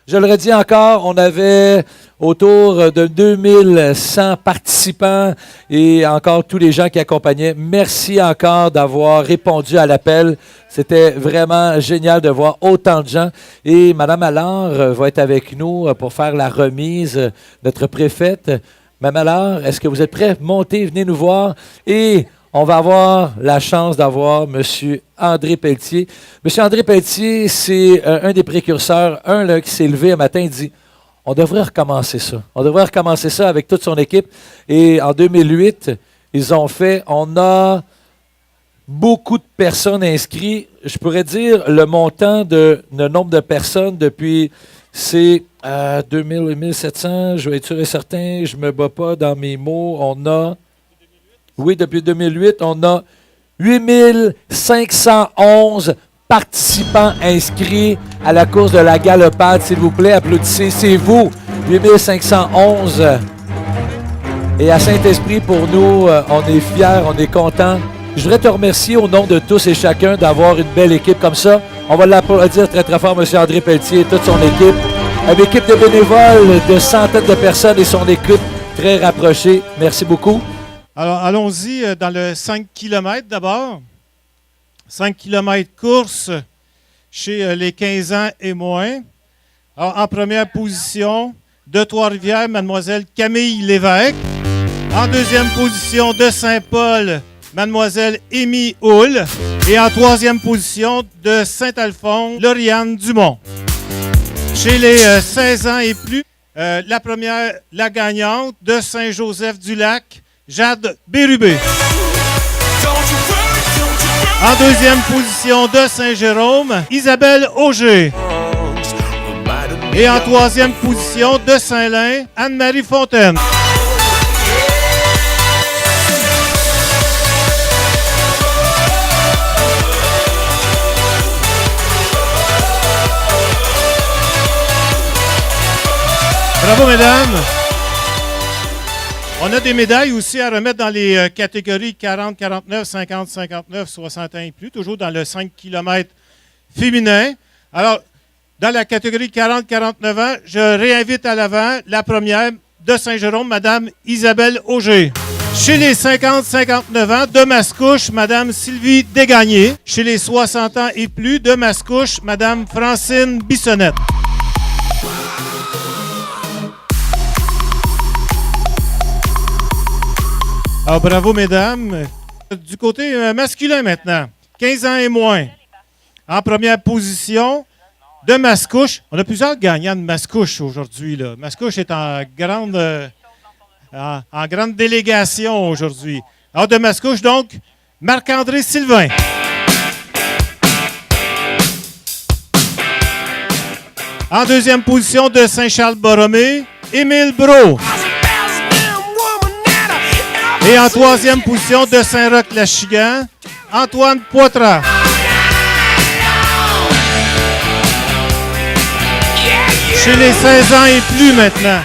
Je le redis encore, on avait autour de 2100 participants et encore tous les gens qui accompagnaient. Merci encore d'avoir répondu à l'appel. C'était vraiment génial de voir autant de gens. Et Mme Allard va être avec nous pour faire la remise, notre préfète. Mme Allard, est-ce que vous êtes prêts? Montez, venez nous voir. Et on va avoir la chance d'avoir M. André Pelletier. M. André Pelletier, c'est un des précurseurs, là, qui s'est levé un matin et dit « On devrait recommencer ça. On devrait recommencer ça avec toute son équipe. » Et en 2008, on a beaucoup de personnes inscrites. Je pourrais dire le montant le nombre de personnes depuis, c'est 2700, je vais être sûr et certain, je ne me bats pas dans mes mots. Oui, depuis 2008, on a 8511 participants inscrits à la course de la galopade. S'il vous plaît, applaudissez. C'est vous, 8511. Et à Saint-Esprit, pour nous, on est fiers, on est contents. Je voudrais te remercier au nom de tous et chacun d'avoir une belle équipe comme ça. On va l'applaudir très, très fort, M. André Pelletier et toute son équipe. Une équipe de bénévoles de centaines de personnes et son équipe très rapprochée. Merci beaucoup. Alors, allons-y dans le 5 km d'abord. 5 km course chez les 15 ans et moins. Alors, en première position, de Trois-Rivières, Mademoiselle Camille Lévesque. En deuxième position, de Saint-Paul, Mademoiselle Émy Houle. Et en troisième position, de Saint-Alphonse, Lauriane Dumont. Chez les 16 ans et plus, la première, la gagnante, de Saint-Joseph-du-Lac, Jade Bérubé. En deuxième position, de Saint-Jérôme, Isabelle Auger. Et en troisième position, de Saint-Lin, Anne-Marie Fontaine. Bravo, mesdames. On a des médailles aussi à remettre dans les catégories 40, 49, 50, 59, 61 et plus, toujours dans le 5 km féminin. Alors, dans la catégorie 40-49 ans, je réinvite à l'avant la première de Saint-Jérôme, Mme Isabelle Auger. Chez les 50-59 ans, de Mascouche, Mme Sylvie Desgagnés. Chez les 60 ans et plus, de Mascouche, Mme Francine Bissonnette. Alors, bravo, mesdames. Du côté masculin maintenant, 15 ans et moins. En première position, de Mascouche. On a plusieurs gagnants de Mascouche aujourd'hui. Mascouche est en grande délégation aujourd'hui. Alors, de Mascouche, donc, Marc-André Sylvain. En deuxième position, de Saint-Charles-Borromée, Émile Brault. Et en troisième position, de Saint-Roch-Lachigan, Antoine Poitras. Chez les 16 ans et plus maintenant.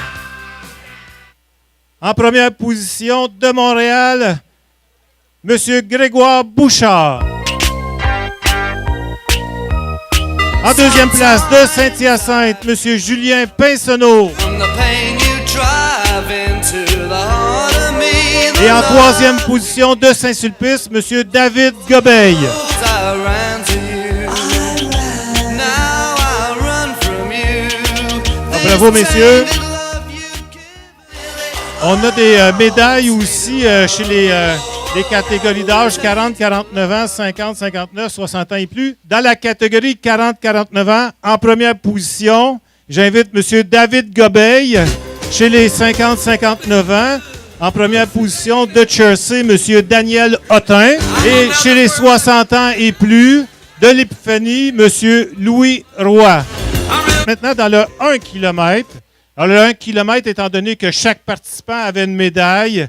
En première position, de Montréal, M. Grégoire Bouchard. En deuxième place, de Saint-Hyacinthe, M. Julien Pinsonneau. Et en troisième position, de Saint-Sulpice, M. David Gobeil. Bravo, messieurs. On a des médailles aussi chez les catégories d'âge 40, 49 ans, 50, 59, 60 ans et plus. Dans la catégorie 40, 49 ans, en première position, j'invite M. David Gobeil. Chez les 50, 59 ans, en première position, de Chersey, M. Daniel Hottin. Et chez les 60 ans et plus, de l'Épiphanie, M. Louis Roy. Maintenant, dans le 1 km, alors le 1 km, étant donné que chaque participant avait une médaille,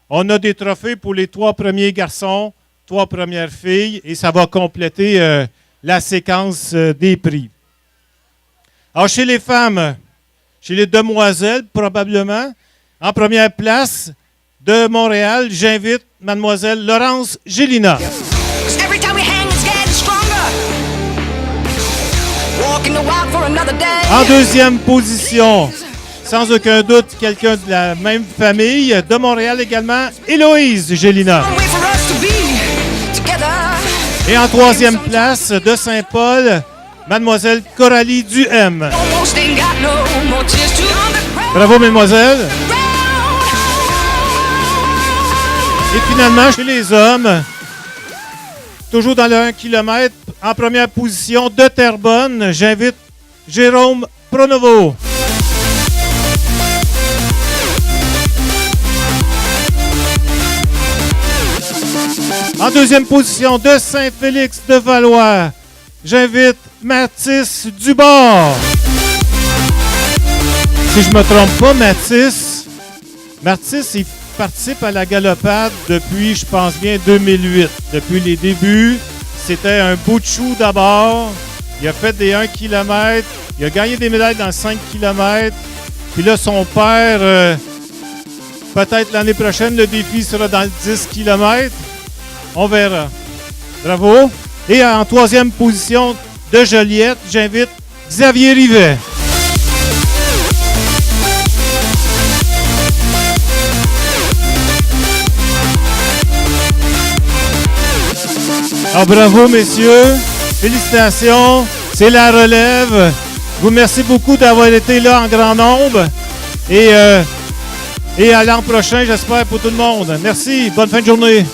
on a des trophées pour les 3 premiers garçons, 3 premières filles, et ça va compléter la séquence des prix. Alors, chez les femmes, chez les demoiselles, probablement, en première place, de Montréal, j'invite Mademoiselle Laurence Gélina. En deuxième position, sans aucun doute, quelqu'un de la même famille, de Montréal également, Héloïse Gélina. Et en troisième place, de Saint-Paul, Mademoiselle Coralie Duhem. Bravo, mesdemoiselles. Et finalement, chez les hommes, toujours dans le 1 km, en première position, de Terrebonne, j'invite Jérôme Pronovo. En deuxième position, de Saint-Félix de Valois, j'invite Mathis Dubord. Si je ne me trompe pas, Mathis, il participe à la galopade depuis, je pense bien, 2008. Depuis les débuts, c'était un bout de chou d'abord. Il a fait des 1 km. Il a gagné des médailles dans 5 km. Puis là, son père, peut-être l'année prochaine, le défi sera dans le 10 km. On verra. Bravo. Et en troisième position de Joliette, j'invite Xavier Rivet. Alors, bravo, messieurs. Félicitations. C'est la relève. Je vous remercie beaucoup d'avoir été là en grand nombre. Et à l'an prochain, j'espère, pour tout le monde. Merci. Bonne fin de journée.